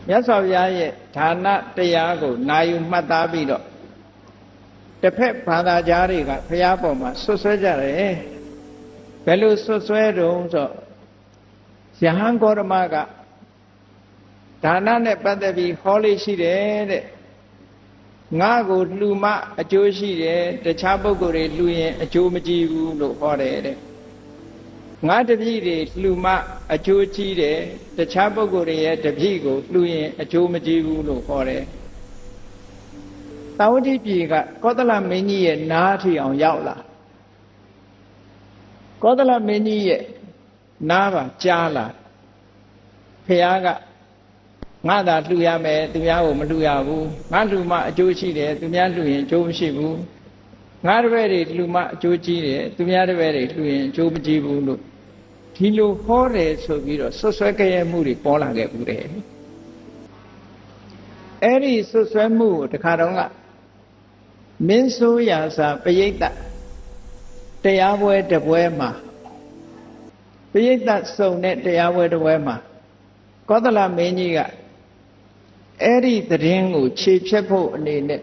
မြတ်စွာဘုရားရဲ့ဌာနတရားကိုနာယူမှတ်သားပြီးတော့တစ်ဖက်ဘာသာကြားတွေကဘုရားပေါ်မှာဆွဆွဲကြတယ်ဘယ်လိုဆွဆွဲတုံးဆိုယဟန်ဂေါရမကဒါနနဲ့ပတ်သက်ပြီးဟောလေးရှိတယ်တဲ့ငါကိုလှူမှအကျိုးရှိတယ်တခြားပုဂ္ဂိုလ်တွေလှူရင်အကျိုးမကြည့်ဘူးလို့ဟောတယ်တဲ့ငါတပည့်တွေလှူမှအကျိုးကြီးတယ်တခြားပုဂ္ဂိုလ်တွေရဲ့တပည့်ကိုလှူရင်အကျိုးမကြည့်ဘူးလို့ဟောတယ်သာဝတိပြည်ကကောသလမင်းကြီးရဲ့နားထီအောင်ရောက်လာကောသလမင်းကြီးရဲ့နားပါကြားလာဖះကငါသာလှူရမယ်သူများကိုမလှူရဘူးငါလှူမှအကျိုးရှိတယ်သူများလှူရင်အကျိုးမရှိဘူးငါတပည့်တွေလှူမှအကျိုးကြီးတယ်သူများတပည့်တွေလှူရင်အကျိုးမကြီးဘူးလို့ဒီလိုဟောတယ်ဆိုပြီးတော့ဆွဆွဲကြဲမှုတွေပေါ်လာခဲ့ဘူးတဲ့အဲ့ဒီဆွဆွဲမှုကိုတခါတော့ကမင်းဆိုးရာစာပရိသတ်တရားပွဲတစ်ပွဲမှာပရိသတ်စုံတဲ့တရားပွဲတစ်ပွဲမှာကောသလမင်းကြီးကအဲ့ဒီသတင်းကိုခြေဖြတ်ဖို့အနေနဲ့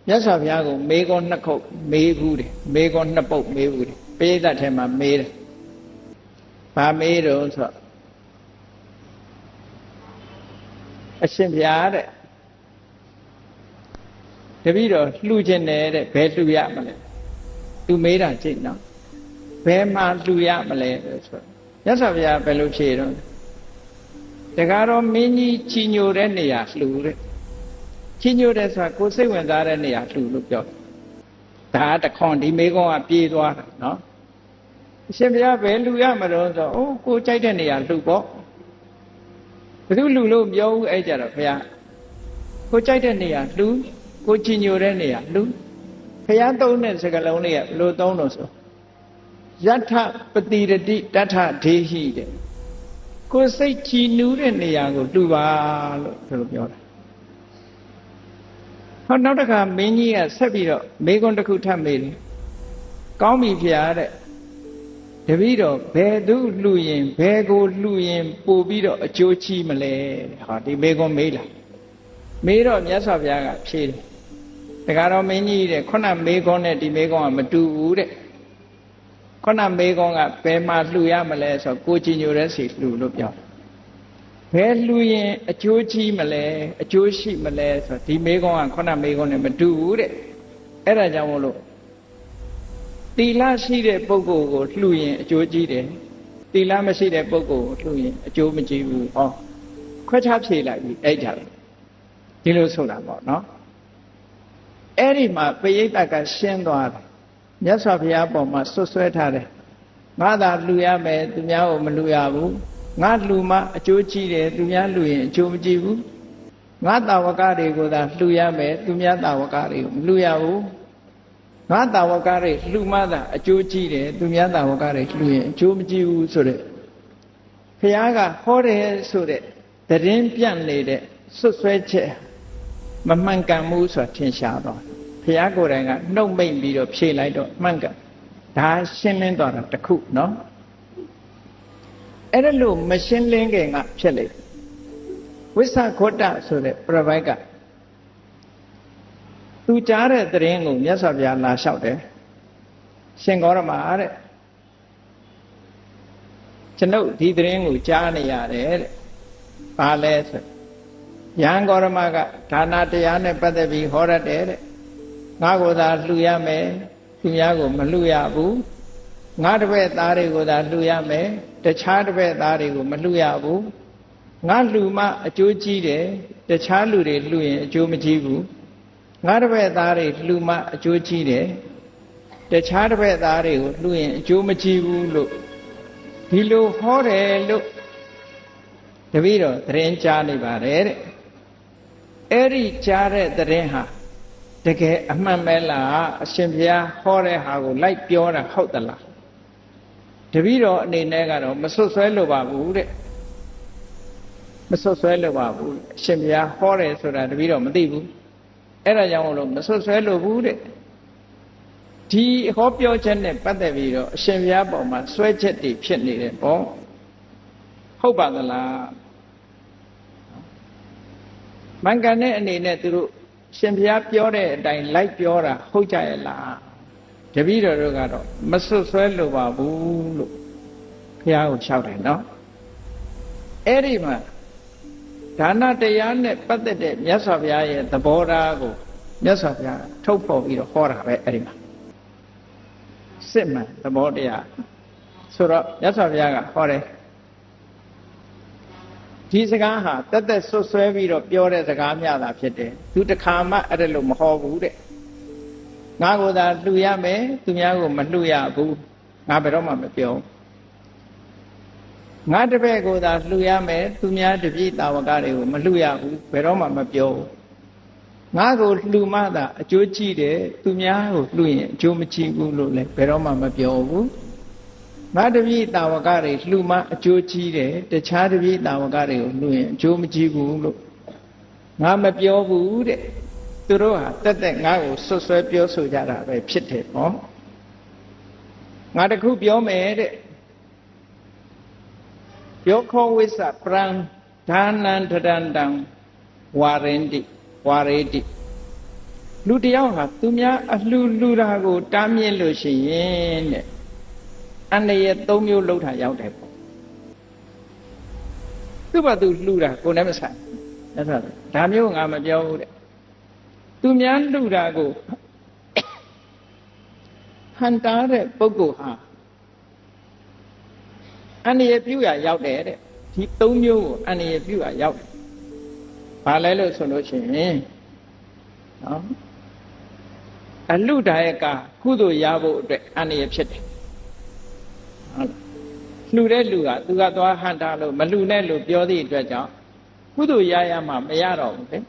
မြတ်စွာဘုရားကိုမေးခွန်းနှစ်ခုမေးဘူးတယ်မေးခွန်းနှစ်ပုဒ်မေးဘူးတယ်ပရိသတ်ထဲမှာမေးတယ်ဘာမေးတော့ဆိုအရှင်ဘုရားတဲ့တပည့်တော်လှူခြင်းနဲ့တဲ့ဘယ်လှူရမလဲသူမေးတာကြည့်နော်ဘယ်မှာလှူရမလဲဆိုမြတ်စွာဘုရားဘယ်လိုဖြေတော့တကားတော့မင်းကြီးချီညိုတဲ့နေရာလှူတဲ့ချီညိုတဲ့ဆိုတာကိုယ်စိတ်ဝင်စားတဲ့နေရာလှူလို့ပြောဒါတခွန်ဒီမေကုန်းကပြေးသွားတာနော်အရှင်ဘုရားဘယ်လှူရမလို့ဆိုအိုးကိုကြိုက်တဲ့နေရာလှူပေါ့ဘယ်သူလှူလို့ပြောဘူးအဲ့ကြတော့ဘုရားကိုကြိုက်တဲ့နေရာလှူကိုချီညိုတဲ့နေရာလှူဘုရားသုံးတဲ့စကားလုံးလေးကဘယ်လိုသုံးလို့ဆိုယထပတိရတိတထဒေဟိတဲ့ကိုစိတ်ချီနူးတဲ့နေရာကိုလှူပါလို့သူတို့ပြောတာဟောနောက်တစ်ခါမင်းကြီးကဆက်ပြီးတော့မေးခွန်းတစ်ခုထပ်မေးတယ်ကောင်းပြီဖေရတဲ့တပည့်တော်ဘယ်သူလှူရင်ဘယ်ကိုလှူရင်ပို့ပြီးတော့အကျိုးချီးမလဲဟောဒီမေးခွန်းမေးလာမေးတော့မြတ်စွာဘုရားကဖြေတယ်တခါတော့မင်းကြီးတဲ့ခုနမေးခွန်းနဲ့ဒီမေးခွန်းကမတူဘူးတဲ့ခုနမေးခွန်းကဘယ်မှာလှူရမလဲဆိုတော့ကိုကြည်ညိုတဲ့စီလှူလို့ပြောဘယ်လှူရင်အကျိုးကြီးမလဲအကျိုးရှိမလဲဆိုတော့ဒီမေးခွန်းကခုနမေးခွန်းနဲ့မတူဘူးတဲ့အဲ့ဒါကြောင့်မို့လို့သီလရှိတဲ့ပုဂ္ဂိုလ်ကိုလှူရင်အကျိုးကြီးတယ်သီလမရှိတဲ့ပုဂ္ဂိုလ်ကိုလှူရင်အကျိုးမကြီးဘူးဟောခွဲခြားဖြေလိုက်ပြီအဲ့ကြတယ်ဒီလိုဆိုတာပေါ့နော်အဲ့ဒီမှာပရိသတ်ကရှင်းသွားတယ်မြတ်စွာဘုရားပေါ်မှာဆွဆွဲထားတယ်ငါသာလှူရမယ်သူများကိုမလှူရဘူးငါလှူမှအကျိုးကြီးတယ်သူများလှူရင်အကျိုးမကြီးဘူးငါတာဝကတွေကိုသာလှူရမယ်သူများတာဝကတွေကိုမလှူရဘူးငါတာဝကတွေလှူမှသာအကျိုးကြီးတယ်သူများတာဝကတွေလှူရင်အကျိုးမကြီးဘူးဆိုတဲ့ဘုရားကဟောတယ်ဆိုတဲ့သတင်းပြန့်နေတဲ့ဆွဆွဲချက်မမှန်ကန်ဘူးဆိုတာထင်ရှားတော့ဘုရားကိုယ်တိုင်ကနှုတ်မိတ်ပြီးတော့ဖြေလိုက်တော့မှန်ကန်ဒါရှင်းလင်းသွားတာတခုနော်အဲ့ဒါလို့မရှင်းလင်းခင်ကဖြစ်လေဝိသခောတဆိုတဲ့ပြပိုက်ကသူကြားတဲ့သတင်းကိုမြတ်စွာဘုရားလာလျှောက်တယ်ရှင်ဂေါရမတဲ့ကျွန်ုပ်ဒီသတင်းကိုကြားနေရတယ်တဲ့ဘာလဲဆိုယဟန်ဂေါရမကဒါနတရားနဲ့ပတ်သက်ပြီးဟောရတယ်တဲ့ငါကိုသာလှူရမယ်သူများကိုမလှူရဘူးငါတပည့်သားတွေကိုသာလှူရမယ်တခြားတပည့်သားတွေကိုမလှူရဘူးငါလှူမှအကျိုးကြီးတယ်တခြားလူတွေလှူရင်အကျိုးမကြီးဘူးငါတပည့်သားတွေလှူမှအကျိုးကြီးတယ်တခြားတပည့်သားတွေကိုလှူရင်အကျိုးမကြီးဘူးလို့ဒီလိုဟောတယ်လို့တပည့်တော်သတင်းကြားနေပါတယ်တဲ့အဲ့ဒီကြားတဲ့သတင်းဟာတကယ်အမှန်ပဲလားအရှင်ဘုရားဟောတဲ့ဟာကိုလိုက်ပြောတာဟုတ်သလားတပည့်တော်အနေနဲ့ကတော့မဆွဆွဲလို့ပါဘူးတဲ့မဆွဆွဲလို့ပါဘူးအရှင်ဘုရားဟောတယ်ဆိုတာတပည့်တော်မသိဘူးအဲ့ဒါကြောင့်လို့မဆွဆွဲလို့ဘူးတဲ့ဒီဟောပြောချက်နဲ့ပတ်သက်ပြီးတော့အရှင်ဘုရားပေါ်မှာဆွဲချက်တွေဖြစ်နေတယ်ပေါ့ဟုတ်ပါသလား မှန်ကန်တဲ့အနေနဲ့သူတို့ရှင်ဘုရားပြောတဲ့အတိုင်းလိုက်ပြောတာဟုတ်ကြရဲ့လားတပည့်တော်တို့ကတော့မဆွဆွဲလိုပါဘူးလို့ဘုရားကိုလျှောက်တယ်နော်အဲ့ဒီမှာဒါနတရားနဲ့ပတ်သက်တဲ့မြတ်စွာဘုရားရဲ့သဘောထားကိုမြတ်စွာဘုရားထုတ်ဖော်ပြီးတော့ဟောတာပဲအဲ့ဒီမှာစစ်မှန်သဘောတရားဆိုတော့မြတ်စွာဘုရားကဟောတယ်ဒီစကားဟာတက်တက်ဆွဆွဲပြီးတော့ပြောတဲ့စကားများတာဖြစ်တယ်သူတခါမှအဲ့ဒါလို့မဟောဘူးတဲ့ငါကိုသာလှူရမယ်သူများကိုမလှူရဘူးငါဘယ်တော့မှမပြောငါတပည့်ကိုသာလှူရမယ်သူများတပည့်တာဝကတွေကိုမလှူရဘူးဘယ်တော့မှမပြောငါကိုလှူမှသာအကျိုးကြည့်တယ်သူများကိုလှူရင်အကျိုးမကြည့်ဘူးလို့လည်းဘယ်တော့မှမပြောဘူးငါတပည့်တာဝကတွေလှူမှအကျိုးကြည့်တယ်တခြားတပည့်တာဝကတွေကိုလှူရင်အကျိုးမကြည့်ဘူးလို့ငါမပြောဘူးတဲ့သူတို့ဟာတက်တက်ငါ့ကိုဆွဆွဲပြောဆိုကြတာပဲဖြစ်တယ်နော်ငါတခုပြောမယ်တဲ့ယောခောဝိသပရံဒါနံတရန္တံဝါရင်တိဝါရေတိလူတယောက်ဟာသူများအလှလူတာကိုတားမြစ်လို့ရှိရင်တဲ့အန္တရာယ်၃မျိုးလောက်တာရောက်တယ်ပေါ့သူ့ဘာသူလှူတာကိုယ်လည်းမဆိုင်အဲ့ဒါမျိုးငါမပြောဘူးတဲ့သူများလှူတာကိုဟန်တာတဲ့ပုဂ္ဂိုလ်ဟာအန္တရာယ်ပြုရရောက်တယ်တဲ့ဒီ၃မျိုးကိုအန္တရာယ်ပြုရရောက်တယ်ဘာလဲလို့ဆိုလို့ရှိရင်နော်အလှဒါယကကုသိုလ်ရဖို့အတွက်အန္တရာယ်ဖြစ်တယ်ဟုတ်လှူတဲ့လူကသူကသွားဟန်တာလို့မလှူနဲ့လို့ပြောသည့်အတွက်ကြောင့်ကုသိုလ်ရမှမရတော့ဘူးလေ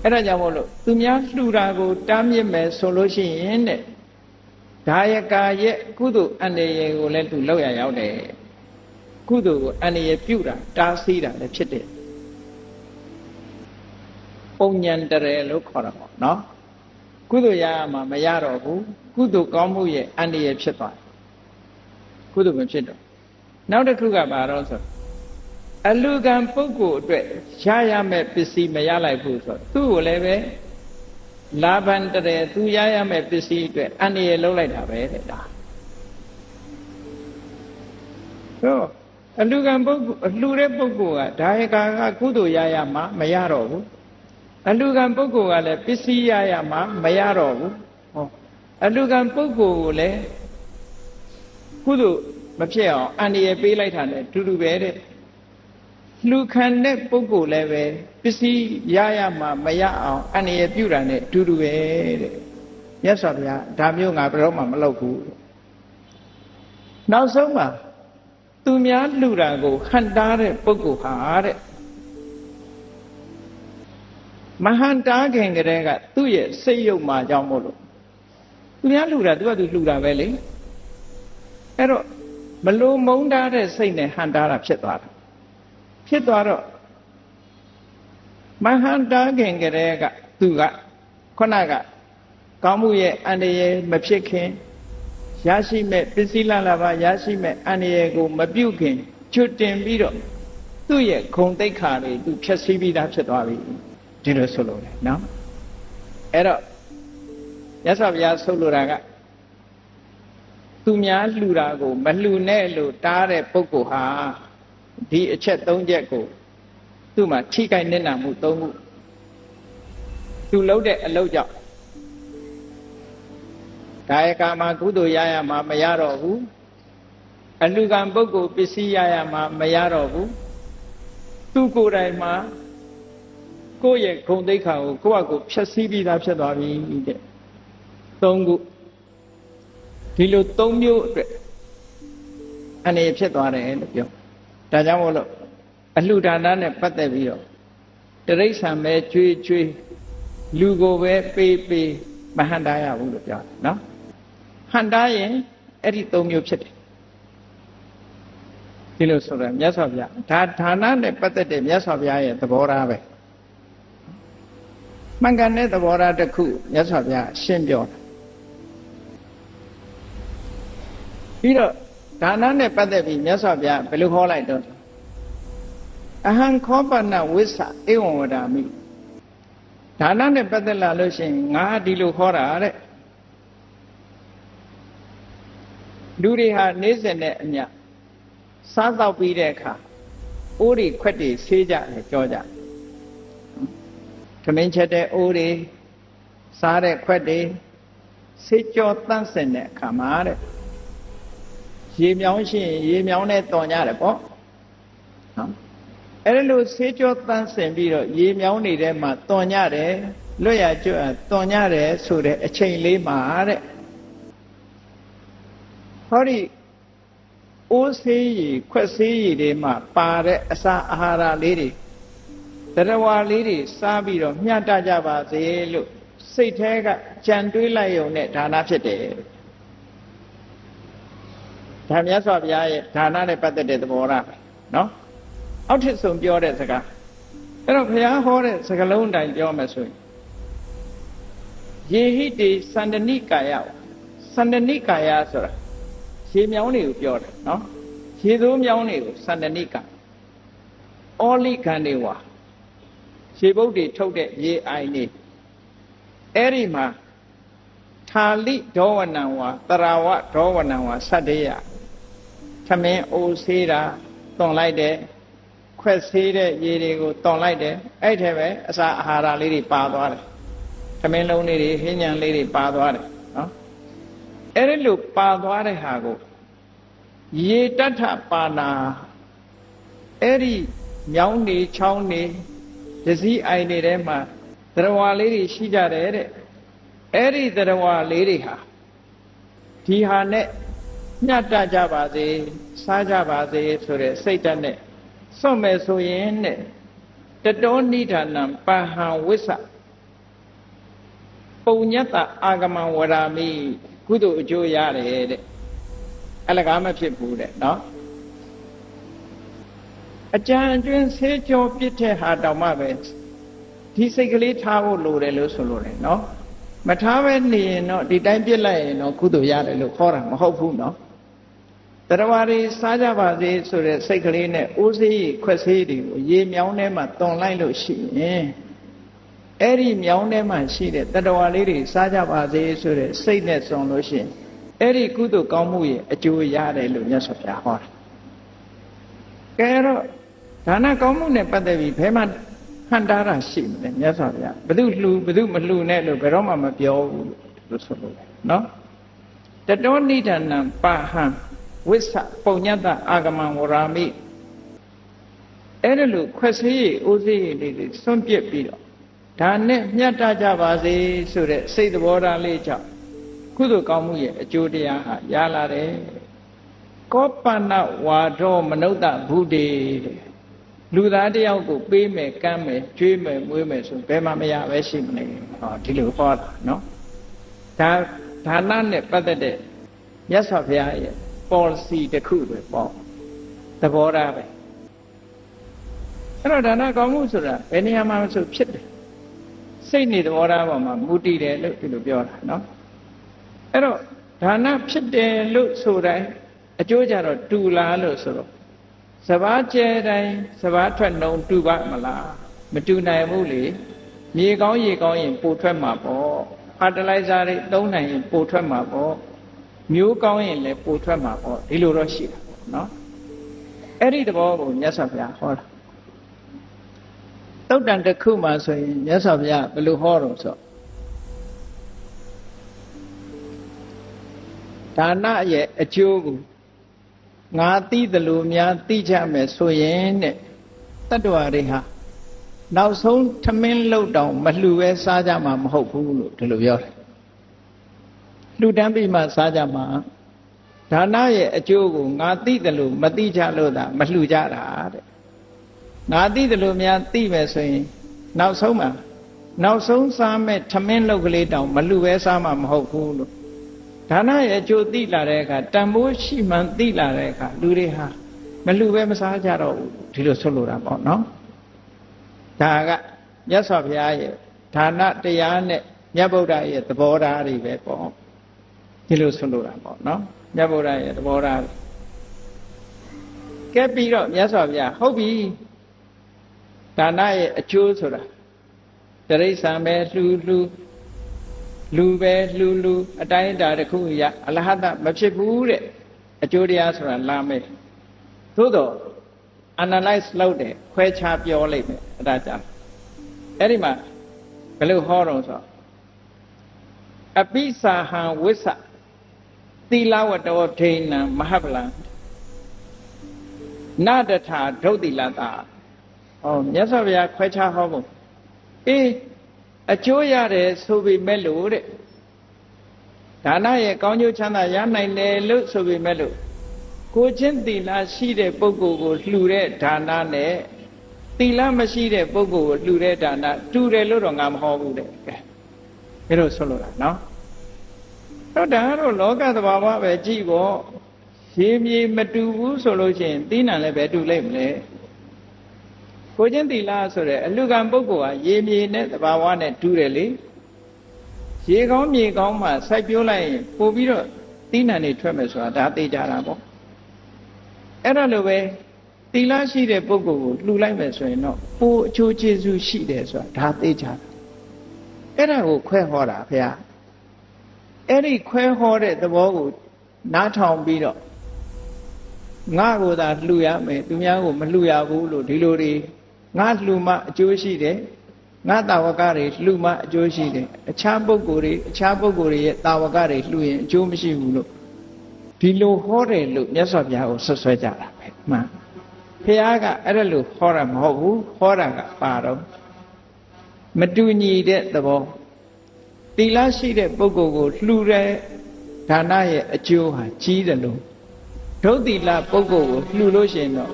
အဲ့ဒါကြောင့်မို့လို့သူများလှူတာကိုတားမြစ်မယ်ဆိုလို့ရှိရင်တဲ့ဒါယကာရဲ့ကုသိုလ်အန္တရာယ်ကိုလည်းသူလောက်ရရောက်တယ်ကုသိုလ်ကိုအန္တရာယ်ပြုတာတားဆီးတာလည်းဖြစ်တယ်ပုံညံတရယ်လို့ခေါ်တာပေါ့နော်ကုသိုလ်ရမှမရတော့ဘူးကုသိုလ်ကောင်းမှုရဲ့အန္တရာယ်ဖြစ်သွားတယ်ကုသိုလ်မဖြစ်တော့နောက်တစ်ခုကဘာတော့ဆိုအလူကံပုဂ္ဂိုလ်အတွက်ရမယ်ပစ္စည်းမရလိုက်ဘူးဆိုသူ့ကိုလည်းပဲလာဘန်တရယ်သူရမယ်ပစ္စည်းအတွက်အန္တရာယ်လုံးလိုက်တာပဲတဲ့ဒါတော့အလူကံပုဂ္ဂိုလ်အလှတဲ့ပုဂ္ဂိုလ်ကဒါယကာကကုသိုလ်ရမှမရတော့ဘူးအလူကံပုဂ္ဂိုလ်ကလည်းပစ္စည်းရမှမရတော့ဘူးဟောအလူကံပုဂ္ဂိုလ်ကိုလည်းကုသိုလ်မဖြစ်အောင်အန္တရာယ်ပေးလိုက်တာနဲ့တူတူပဲတဲ့လူခံတဲ့ပုဂ္ဂိုလ်လည်းပဲပစ္စည်းရမှမရအောင်အန္တရာယ်ပြုတာနဲ့တူတူပဲတဲ့မြတ်စွာဘုရားဒါမျိုးငါဘယ်တော့မှမလုပ်ဘူးနောက်ဆုံးမှာသူများလှူတာကိုဟန်တားတဲ့ပုဂ္ဂိုလ်ဟာတဲ့မဟန်တားခင်ကလေးကသူ့ရဲ့စိတ်ယုတ်မှကြောင့်မို့လို့သူများလှူတာသူကသူလှူတာပဲလေအဲ့တော့မလိုမုန်းတာတဲ့စိတ်နဲ့ဟန်တားတာဖြစ်သွားတာဖြစ်သွားတော့မဟန်တားခင်ကလေးကသူကခုနကကောင်းမှုရဲ့အန္တရာယ်မဖြစ်ခင်ရရှိမဲ့ပစ္စည်းလပါရရှိမဲ့အန္တရာယ်ကိုမပြုတ်ခင်ချွတ်တင်ပြီးတော့သူ့ရဲ့ဂုဏ်သိက္ခာတွေသူဖြည့်ဆည်းပြီးသားဖြစ်သွားပြီဒီလိုဆိုလို့လေနော်အဲ့တော့မြတ်စွာဘုရားဆိုလိုတာကသူများလှူတာကိုမလှူနဲ့လို့တားတဲ့ပုဂ္ဂိုလ်ဟာဒီအချက်၃ချက်ကိုသူ့မှာထိခိုက်နစ်နာမှု၃ခုသူလုပ်တဲ့အလုပ်ကြောင့်ကာယကမှာကုသိုလ်ရမှမရတော့ဘူးအလှကံပုဂ္ဂိုလ်ပစ္စည်းရမှမရတော့ဘူးသူကိုယ်တိုင်မှာကိုယ့်ရဲ့ဂုဏ်သိက္ခာကိုကိုယ့်အကိုဖျက်ဆီးပြီးသားဖြစ်သွားပြီတဲ့၃ခုဒီလို၃မျိုးအတွက်အနေဖြစ်သွားတယ်လို့ပြောဒါကြောင့်မို့လို့အလှဒါနနဲ့ပတ်သက်ပြီးတော့တိရစ္ဆာန်ပဲကြွေးကြွေးလူကိုပဲပေးပေးမဟန်တားရဘူးလို့ပြောတယ်နော်ဟန်တားရင်အဲ့ဒီ၃မျိုးဖြစ်တယ်ဒီလိုဆိုတော့မြတ်စွာဘုရားဒါနနဲ့ပတ်သက်တဲ့မြတ်စွာဘုရားရဲ့သဘောထားပဲမှန်ကန်တဲ့သဘောထားတစ်ခုမြတ်စွာဘုရားရှင်းပြောတာပြီးတော့ဒါနနဲ့ပတ်သက်ပြီးမြတ်စွာဘုရားဘယ်လိုဟောလိုက်တော့ အဟံခောပနဝိသဧဝံဝဒာမိဒါနနဲ့ပတ်သက်လာလို့ရှိရင်ငါဒီလိုခေါ်တာတဲ့လူတွေဟာနေ့စဉ်နဲ့အမျှစားတော့ပြီးတဲ့အခါအိုးတွေခွက်တွေဆေးကြတယ်ကြောကြသမင်းချက်တဲ့အိုးတွေစားတဲ့ခွက်တွေဆေးကြောတန့်စင်တဲ့အခါမှာတဲ့ရေမြောင်းရှိရင်ရေမြောင်းနဲ့တော်ကြတယ်ပေါ့နော်အဲ့လိုဆေးကြောတန့်စင်ပြီးတော့ရေမြောင်းနေတဲ့မှာတော်ကြတယ်လွတ်ရကျွတ်တော်ကြတယ်ဆိုတဲ့အချိန်လေးမှာတဲ့ဟောဒီအိုးဆေးရည်ခွက်ဆေးရည်တွေမှာပါတဲ့အစာအာဟာရလေးတွေတရားဝါလေးတွေစားပြီးတော့မျှတကြပါစေလို့စိတ်แท้ကကြံတွေးလိုက်ရုံနဲ့ဒါနဖြစ်တယ်ဒါမြတ်စွာဘုရားရဲ့ဒါနနဲ့ပတ်သက်တဲ့သဘောထားနော်အောက်ထစ်ဆုံးပြောတဲ့စကားအဲ့တော့ဘုရားဟောတဲ့စကားလုံးတိုင်းပြောမယ်ဆိုရင်ယေဟိတေသန္တနိကာယသန္တနိကာယဆိုတာရေမြောင်းတွေကိုပြောတယ်နော်ရေသိုးမြောင်းတွေကိုသန္တနိကာအောလိခံတွေဝါရေပုတ်တွေထုတ်တဲ့ရေအိုင်တွေအဲ့ဒီမှာထာလိဒောဝနံဝါတရာဝဒောဝနံဝါသတ္တေယသမင်းအိုးဆေးတာတွန်လိုက်တယ်ခွက်ဆေးတဲ့ရေတွေကိုတွန်လိုက်တယ်အဲ့ထဲပဲအစာအာဟာရလေးတွေပါသွားတယ်သမင်းလုံးလေးတွေဟင်းညံလေးတွေပါသွားတယ်နော်အဲ့ဒီလိုပါသွားတဲ့ဟာကိုရေတထပါဏာအဲ့ဒီမြောင်းနေချောင်းနေဒစည်းအိုင်တွေထဲမှာသရဝါလေးတွေရှိကြတယ်တဲ့အဲ့ဒီသရဝါလေးတွေဟာဒီဟာနဲ့မျှတကြပါစေစားကြပါစေဆိုတဲ့စိတ်ဓာတ်နဲ့စွန့်မယ်ဆိုရင်တဲ့တတောနိဒာနံပဟံဝိသပုံညတအာဂမံဝရာမိကုသိုလ်အကျိုးရတယ်တဲ့အလကားမဖြစ်ဘူးတဲ့နော်အကြံအတွင်းဆေးကြောပြစ်တဲ့ဟာတောင်မှပဲဒီစိတ်ကလေးထားဖို့လိုတယ်လို့ဆိုလိုတယ်နော်မထားပဲနေရင်တော့ဒီတိုင်းပြစ်လိုက်ရင်တော့ကုသိုလ်ရတယ်လို့ခေါ်တာမဟုတ်ဘူးနော်တရားဝါတွေစားကြပါစေဆိုတဲ့စိတ်ကလေးနဲ့အိုးဆေးခွက်ဆေးတွေကိုရေမြောင်းထဲမှာတွန်လိုက်လို့ရှိရင်အဲ့ဒီမြောင်းထဲမှာရှိတဲ့တရားဝါလေးတွေစားကြပါစေဆိုတဲ့စိတ်နဲ့တွန်လို့ရှိရင်အဲ့ဒီကုသိုလ်ကောင်းမှုရဲ့အကျိုးရတယ်လို့မြတ်စွာဘုရားဟောတာကဲတော့ဒါနကောင်းမှုနဲ့ပတ်သက်ပြီးဘယ်မှာဟန်တာတာရှိမလဲမြတ်စွာဘုရားဘယ်သူလှူဘယ်သူမလှူနဲ့လို့ဘယ်တော့မှမပြောဘူးလို့ဆိုလို့နော်တတောနိဒာနံပါဟံဝိသပုံညတအာဂမံဝရာမိအဲ့ဒါလို့ခွက်ဆေးရည်အိုးဆေးရည်လေးတွေစွန့်ပစ်ပြီးတော့ဒါနဲ့မျှတကြပါစေဆိုတဲ့စိတ်သဘောထားလေးကြောင့်ကုသိုလ်ကောင်းမှုရဲ့အကျိုးတရားဟာရလာတယ်ကောပနဝါဒောမနုဿဘုဒ္ဓေတဲ့လူသားတယောက်ကိုပေးမယ်ကမ်းမယ်ကျွေးမယ်မွေးမယ်ဆိုဘယ်မှမရပဲရှိမနေဟောဒီလိုဟောတာနော်ဒါနနဲ့ပတ်သက်တဲ့မြတ်စွာဘုရားရဲ့ policy တစ်ခုပဲပေါ့သဘောထားပဲအဲ့တော့ဒါနကောင်းမှုဆိုတာဘယ်နေရာမှာမဆိုဖြစ်တယ်စိတ်နေသဘောထားပေါ်မှာမူတည်တယ်လို့ဒီလိုပြောတာနော်အဲ့တော့ဒါနဖြစ်တယ်လို့ဆိုတိုင်းအကျိုးကြတော့တူလားလို့ဆိုတော့စဘာကျဲတိုင်းစဘာထွက်နှုံတူပါမလားမတူနိုင်ဘူးလေမြေကောင်းရေကောင်းရင်ပိုထွက်မှာပေါ့ဖာတလိုက်ဇာတွေသုံးနိုင်ရင်ပိုထွက်မှာပေါ့မျိုးကောင်းရင်လည်းပိုထွက်မှာပေါ့ဒီလိုတော့ရှိတာပေါ့နော်အဲ့ဒီသဘောကိုမြတ်စွာဘုရားဟောတာသုတ်တန်တစ်ခုမှဆိုရင်မြတ်စွာဘုရားဘယ်လိုဟောတော့ဆိုဒါနရဲ့အကျိုးကိုငါသိသလိုများသိကြမယ်ဆိုရင်တဲ့တတ္တဝါတွေဟာနောက်ဆုံးထမင်းလှုပ်တောင်မလှူပဲစားကြမှာမဟုတ်ဘူးလို့ဒီလိုပြောတယ်လှူဒန်းပြီးမှစားကြမှာဒါနရဲ့အကျိုးကိုငါသိသလိုမသိကြလို့သာမလှူကြတာတဲ့ငါသိသလိုများသိမယ်ဆိုရင်နောက်ဆုံးစားမဲ့ထမင်းလှုပ်ကလေးတောင်မလှူပဲစားမှာမဟုတ်ဘူးလို့ဒါနရဲ့အကျိုးသိလာတဲ့အခါတန်ဖိုးရှိမှန်သိလာတဲ့အခါလူတွေဟာမလှူပဲမစားကြတော့ဘူးဒီလိုဆိုလိုတာပေါ့နော်ဒါကမြတ်စွာဘုရားရဲ့ဒါနတရားနဲ့မြတ်ဗုဒ္ဓရဲ့သဘောထားတွေပဲပေါ့ဒီလိုဆိုလိုတာပေါ့နော်မြတ်ဗုဒ္ဓရဲ့သဘောထားကဲပြီးတော့မြတ်စွာဘုရားဟုတ်ပြီ ဒါနရဲ့အကျိုးဆိုတာတိရစ္ဆာန်ပဲလူပဲလူအတိုင်းအတာတစ်ခုရအလဟတမဖြစ်ဘူးတဲ့အကျိုးတရားဆိုတာလာမယ်သို့တော့ analyze လုပ်တယ်ခွဲခြားပြောလိုက်မယ်အဲ့ဒါကြောင့်အဲ့ဒီမှာဘယ်လိုဟောတော့ဆိုအပိစာဟံဝိသသီလဝတ္တဝဋိနံမဟပလံနတထာဒုတ်တိလတာမြတ်စွာဘုရားခွဲခြားဟောဖို့အကျိုးရတယ်ဆိုပေမဲ့လို့တဲ့ဒါနရဲ့ကောင်းကျိုးချမ်းသာရနိုင်တယ်လို့ဆိုပေမဲ့လို့ကိုချင်းသီလရှိတဲ့ပုဂ္ဂိုလ်ကိုလှူတဲ့ဒါနနဲ့သီလမရှိတဲ့ပုဂ္ဂိုလ်ကိုလှူတဲ့ဒါနတူတယ်လို့တော့ငါမဟောဘူးတဲ့ကဲဒါလို့ဆိုလို့လားနော်တော့ဒါကတော့လောကသဘာဝပဲကြည့်ပေါ့ရေမြေမတူဘူးဆိုလို့ရှိရင်သီးနှံလည်းပဲတူလိုက်မလဲကိုချင်းသီလဆိုတဲ့အလူကံပုဂ္ဂိုလ်ဟာရေမြေနဲ့သဘာဝနဲ့တူတယ်လေရေကောင်းမြေကောင်းမှစိုက်ပျိုးလိုက်ရင်ပို့ပြီးတော့သီးနှံတွေထွက်မယ်ဆိုတာဒါသိကြတာပေါ့အဲ့ဒါလိုပဲသီလရှိတဲ့ပုဂ္ဂိုလ်ကိုလှူလိုက်မယ်ဆိုရင်တော့ပိုအချိုးကျေးဇူးရှိတယ်ဆိုတာဒါသိကြတာအဲ့ဒါကိုခွဲဟောတာဗျာအဲ့ဒီခွဲဟောတဲ့သဘောကိုနားထောင်ပြီးတော့ငါကိုသာလှူရမယ်သူများကိုမလှူရဘူးလို့ဒီလိုတွေငါလှူမှအကျိုးရှိတယ်ငါတာဝကတွေလှူမှအကျိုးရှိတယ်အခြားပုဂ္ဂိုလ်တွေရဲ့တာဝကတွေလှူရင်အကျိုးမရှိဘူးလို့ဒီလိုဟောတယ်လို့မြတ်စွာဘုရားကိုဆွဆွဲကြတာပဲမှန်ဘုရားကအဲ့ဒါလို့ဟောတာမဟုတ်ဘူးဟောတာကပါတော့မတူညီတဲ့သဘောသီလရှိတဲ့ပုဂ္ဂိုလ်ကိုလှူတဲ့ဒါနရဲ့အကျိုးဟာကြီးတယ်လို့ဒုသီလပုဂ္ဂိုလ်ကိုလှူလို့ရှိရင်တော့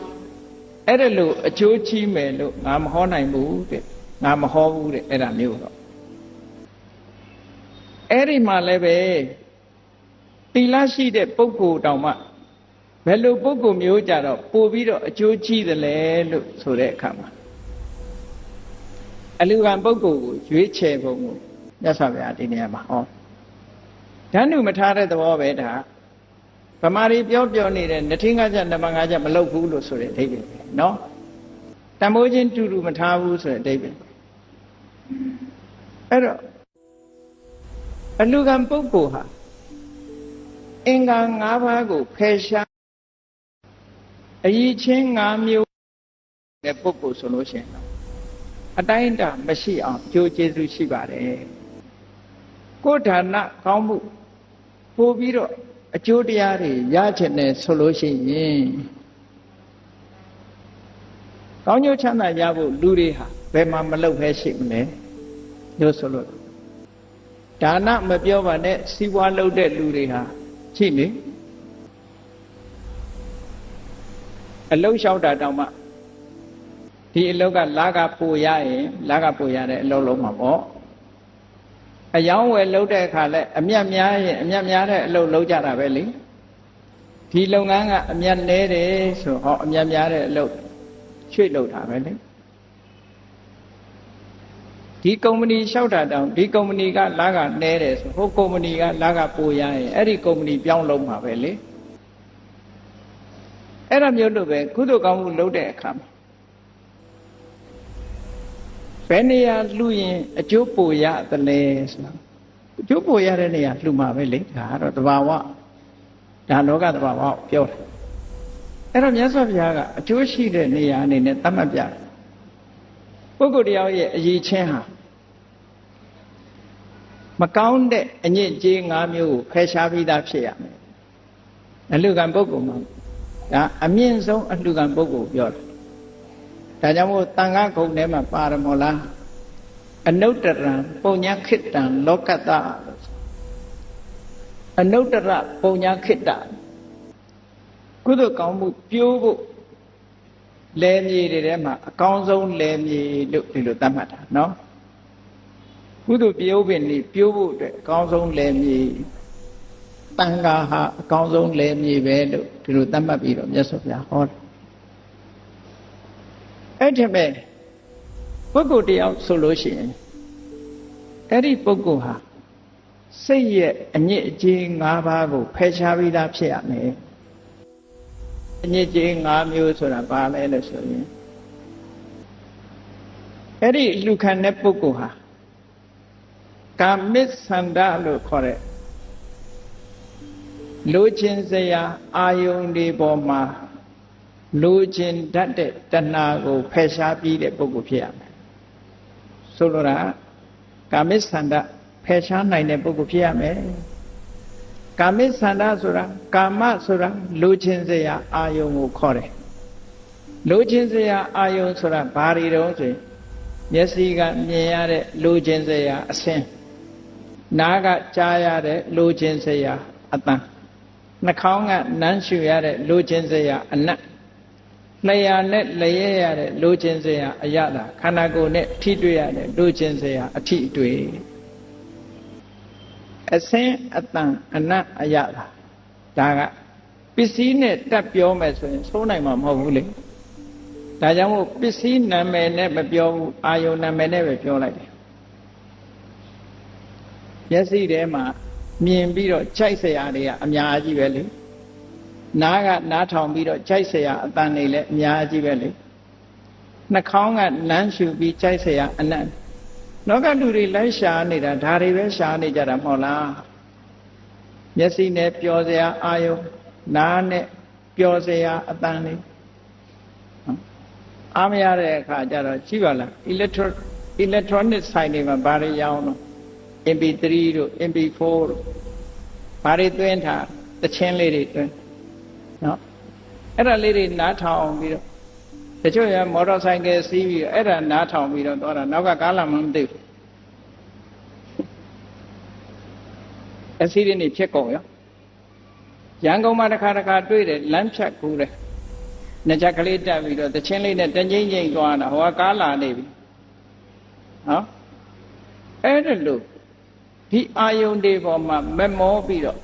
အဲ့ဒါလို့အကျိုးကြီးမယ်လို့ငါမဟောနိုင်ဘူးတဲ့ငါမဟောဘူးတဲ့အဲ့ဒါမျိုးတော့အဲ့ဒီမှာလည်းပဲသီလရှိတဲ့ပုဂ္ဂိုလ်တောင်မှဘယ်လိုပုဂ္ဂိုလ်မျိုးကြတော့ပို့ပြီးတော့အကျိုးကြီးတယ်လေလို့ဆိုတဲ့အခါမှာအလူကံပုဂ္ဂိုလ်ကိုရွေးချယ်ပုံကိုမြတ်စွာဘုရားဒီနေရာမှာဟောဓာတ်နုမထားတဲ့သဘောပဲဒါဗမာတွေပြောနေတဲ့နထင်းကားကြနမငါးကြမလုပ်ဘူးလို့ဆိုတဲ့အဓိပ္ပာယ်ပဲเนาะတမိုးချင်းတူတူမထားဘူးဆိုတဲ့အဓိပ္ပာယ်အဲ့တော့အလူကံပုဂ္ဂိုလ်ဟာအင်္ဂါ၅ပါးကိုဖယ်ရှားအရည်ချင်း၅မျိုးတဲ့ပုဂ္ဂိုလ်ဆိုလို့ရှိရင်အတိုင်းအတာမရှိအောင်ကြိုးကျေးဇူးရှိပါတယ်ကိုယ်ဌာနကောင်းမှုပို့ပြီးတော့အကျိုးတရားတွေရချင်တယ်ဆိုလို့ရှိရင်ကောင်းကျိုးချမ်းသာရဖို့လူတွေဟာဘယ်မှာမလုပ်ဖဲရှိမလဲလို့ဆိုလို့ဒါနမပြောပါနဲ့စီးပွားလုပ်တဲ့လူတွေဟာရှိနေအလုလျှောက်တာတောင်မှဒီအလုကလာကပိုရရင်လာကပိုရတဲ့အလုလုံးမှာပေါ့အယောင်းဝယ်လုပ်တဲ့အခါလဲအမြတ်များရင်အမြတ်များတဲ့အလုလုပ်ကြတာပဲလေဒီလုပ်ငန်းကအမြတ်နည်းတယ်ဆိုဟောအမြတ်များတဲ့အလုရွှေ့လုပ်တာပဲလေဒီကုမ္ပဏီလျှောက်တာတောင်ဒီကုမ္ပဏီကလာကနည်းတယ်ဆိုဟိုကုမ္ပဏီကလာကပိုရရင်အဲ့ဒီကုမ္ပဏီပြောင်းလုံးမှာပဲလေအဲ့ဒါမျိုးလို့ပဲကုသိုလ်ကောင်းမှုလုပ်တဲ့အခါမှာဘယ်နေရာလှူရင်အကျိုးပိုရသလဲဆိုတာအကျိုးပိုရတဲ့နေရာလှူမှာပဲလေဒါကတော့တဘာဝဒါလောကတဘာဝပြောတယ်အဲ့တော့မြတ်စွာဘုရားကအကျိုးရှိတဲ့နေရာအနေနဲ့သတ်မှတ်ပြတယ်ပုဂ္ဂိုလ်တရားရဲ့အရေးချင်းဟာမကောင်းတဲ့အညစ်အကြေး၅မျိုးကိုဖယ်ရှားပြီးသားဖြစ်ရမယ်အလှူကံပုဂ္ဂိုလ်မှာဒါအမြင့်ဆုံးအလှူကံပုဂ္ဂိုလ်ပြောတယ်ဒါကြောင့်မို့တန်ခါဂုဏ်ထဲမှာပါရမောလားအနုတ္တရံပုညခိတံလောကတအနုတ္တရပုညခိတကုသိုလ်ကောင်းမှုပြိုးဖို့လယ်မြေတွေထဲမှာအကောင်းဆုံးလယ်မြေလို့ဒီလိုသတ်မှတ်တာနော်ကုသိုလ်ပြိုးပင်นี่ပြိုးဖို့အတွက်အကောင်းဆုံးလယ်မြေတန်ခါဟာအကောင်းဆုံးလယ်မြေပဲလို့ဒီလိုသတ်မှတ်ပြီးတော့မြတ်စွာဘုရားဟောတယ်အဲ့ဒီမဲ့ပုဂ္ဂိုလ်တယောက်ဆိုလို့ရှိရင်အဲ့ဒီပုဂ္ဂိုလ်ဟာစိတ်ရဲ့အညစ်အကြေး၅ပါးကိုဖယ်ရှားပြီးသားဖြစ်ရမယ်အညစ်အကြေး၅မျိုးဆိုတာဘာလဲလို့ဆိုရင် အဲ့ဒီလူခံတဲ့ပုဂ္ဂိုလ်ဟာကာမိသန္တာလို့ခေါ်တဲ့လိုချင်စရာအာယုန်တွေပေါ်မှာလိုချင်တတ်တဲ့တဏှာကိုဖယ်ရှားပြီးတဲ့ပုဂ္ဂိုလ်ဖြစ်ရမယ်ဆိုလိုတာကာမိသန္တာဖယ်ရှားနိုင်တဲ့ပုဂ္ဂိုလ်ဖြစ်ရမယ်ကာမိသန္တာဆိုတာကာမဆိုတာလိုချင်စရာအာယုန်ကိုခေါ်တယ်လိုချင်စရာအာယုန်ဆိုတာဘာတွေတုံးဆိုရင်မျက်စိကမြင်ရတဲ့လိုချင်စရာအဆင်းနားကကြားရတဲ့လိုချင်စရာအသံနှာခေါင်းကနမ်းရှူရတဲ့လိုချင်စရာအနတ်လျှာနဲ့လျက်ရတဲ့လိုချင်စရာအရသာခန္ဓာကိုယ်နဲ့ထိတွေ့ရတဲ့လိုချင်စရာအထိအတွေ့အဆင်းအသံအနတ်အရသာဒါကပစ္စည်းနဲ့တက်ပြောမယ်ဆိုရင်သုံးနိုင်မှာမဟုတ်ဘူးလေဒါကြောင့်မို့ပစ္စည်းနာမည်နဲ့မပြောဘူးအာယုန်နာမည်နဲ့ပဲပြောလိုက်တယ်မျက်စိထဲမှာမြင်ပြီးတော့ကြိုက်เสียတွေကအများကြီးပဲလေနားကနားထောင်ပြီးတော့ကြိုက်เสียအတန်တွေလည်းအများကြီးပဲလေနှာခေါင်းကနမ်းရှူပြီးကြိုက်เสียအနံ့နောကလူတွေလိုက်ရှာနေတာဒါတွေပဲရှာနေကြတာမဟုတ်လားမျက်စိနဲ့ပျော်เสียအာယုန်နားနဲ့ပျော်เสียအတန်တွေအားမရတဲ့အခါကျတော့ကြည့်ပါလား electronic ဆိုင်တွေမှာဘာတွေရောင်းတော့ MP3 တို့ MP4 တို့ဘာတွေသွင်းထားတချင်းလေးတွေသွင်းနော်အဲ့ဒါလေးတွေနားထောင်ပြီးတော့တချို့ရမော်တော်ဆိုင်ကယ်စီးပြီးတော့အဲ့ဒါနားထောင်ပြီးတော့သွားတာနောက်ကကားလာမှမသိဘူးအစီရင်းနေဖြစ်ကုန်ရောရန်ကုန်မှာတစ်ခါတွေ့တယ်လမ်းဖြတ်ကူးတယ်နှစ်ချက်ကလေးတက်ပြီးတော့တချင်းလေးနဲ့တငိမ့်ငိမ့်သွားတာဟိုကကားလာနေပြီနော်အဲ့ဒါလို့ဒီအာယုန်တွေပေါ်မှာမမောပြီးတော့